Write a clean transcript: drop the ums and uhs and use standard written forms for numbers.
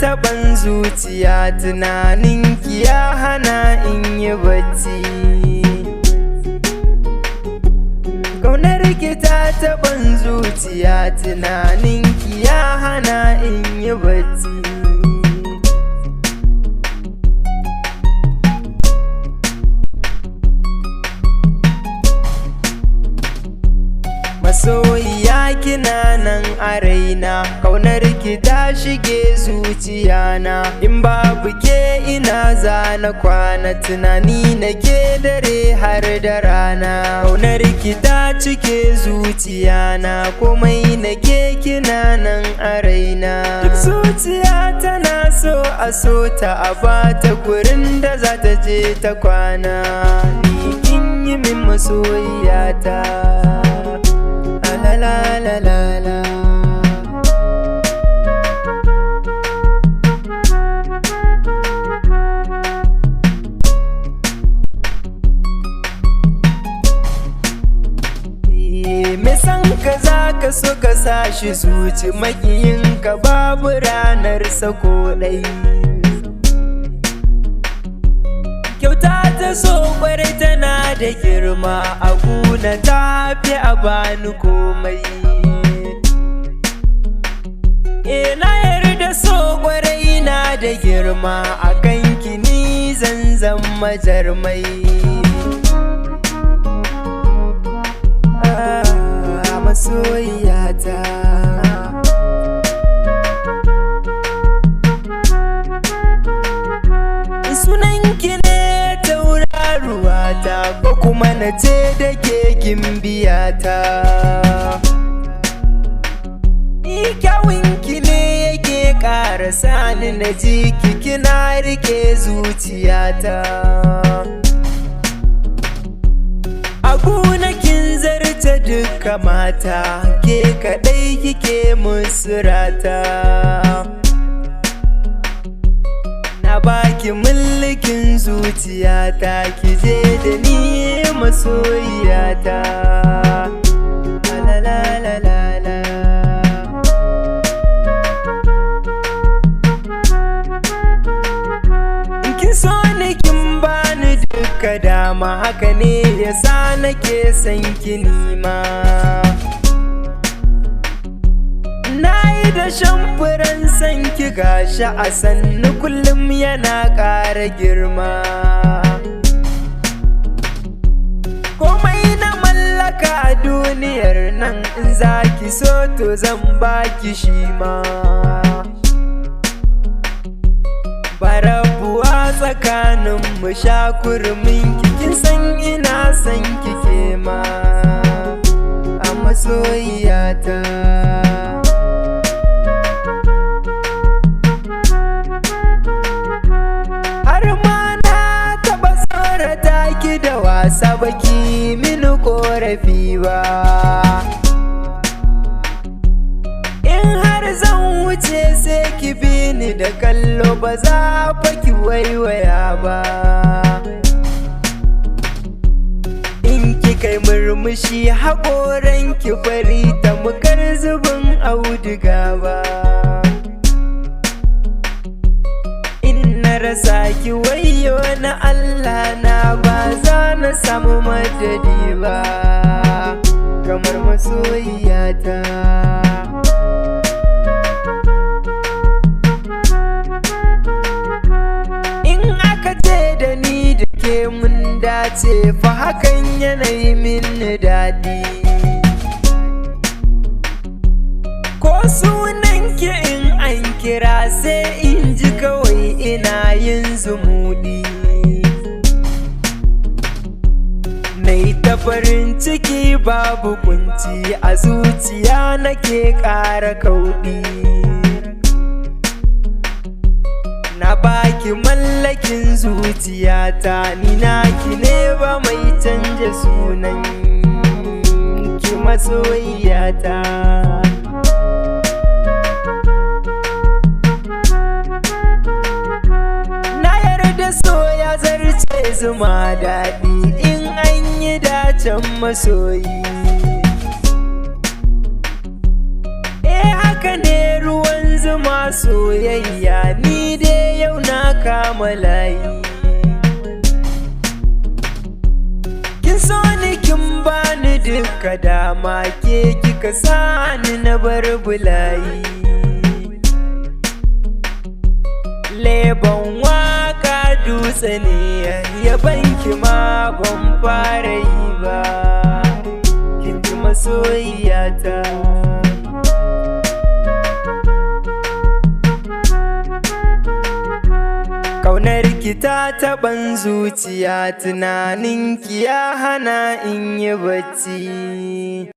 taɓan zuciya, tunaninki ya hana in yi bacci. Kaunarki ta taɓan zuciya, tunaninki ya hana in yi bacci. Masoyiya kina nan a raina, kaunarki ta shige zuciyana. In babu ke ina zana kwana, tunani nake dare har da rana. Kaunarki ta cike zuciyana, komai nake kina nan a raina. Duk zuciya tana so a so ta, a bata gurin da za ta je ta kwana. Ni kin yi min masoyiyata. La la la la la. Me san ka za ka so ka sa shi zuci, makiyinka babu ranar sako ɗai. Kyauta ta so kwarai tana da girma, a guna ta fi a bani komai. Na yarda so kwarai na da girma, a kanki ni zan zama jarmai. Masoyiyata, sunanki ne tauraruwata, ko kuma na ce da ke gimbiyata. Ni kyawunki ne yake ƙara sani na ji kina rike zuciyata. A gonakin zarta duka mata, ke kaɗai kike musurata. Na baki mulkin zuciyata, ki je da ni masoyiyata. La la la la la. Kin so ni kin bani duka dama, haka ne yasa nake son ki nima. Nayi da shamfuran san ki, gashi a sannu kullum yana ƙara girma. Komai na mallaka a duniyar nan, in zaki so to zan baki shi ma. Barabuwa tsakanin mu sha kurmin kin san ina san kike ma, a masoyiyata. Har ma na taɓa tsorata ki da wasa, baki mini ƙorafi ba. In har zan wuce sai ki bi ni da kallo, ba za fa ki waiwaya ba. In ki kai murmushi haƙoran ki fari tamkar zubin auduga ba. In na rasa ki wayyo na Allah na, ba za na samu madadi ba kamar masoyiyata. Mun dace fa hakan yanayi min daɗi. Ko sunan ki in an kira sai in ji kawai ina yin zumuɗi. Nai ta farin ciki babu kunci, a zuciya nake ƙara kauɗi. Na baki mallakin zuciyata, ni naki ne ba mai canja sunan ki masoyiyata. Na yarda so ya zarce zuma daɗi, in an yi dacen masoyi. Haka ne ruwan zuma soyayya ni dai yau na kama layi. Kin so ni kin bani duka dama, ke kika sani na bar bulayi. Leban waka dutse ne, yabanki ma ban fara yi ba, kin ji masoyiyata. Kaunarki ta taɓan zuciya, tunaninki ya hana in yi bacci.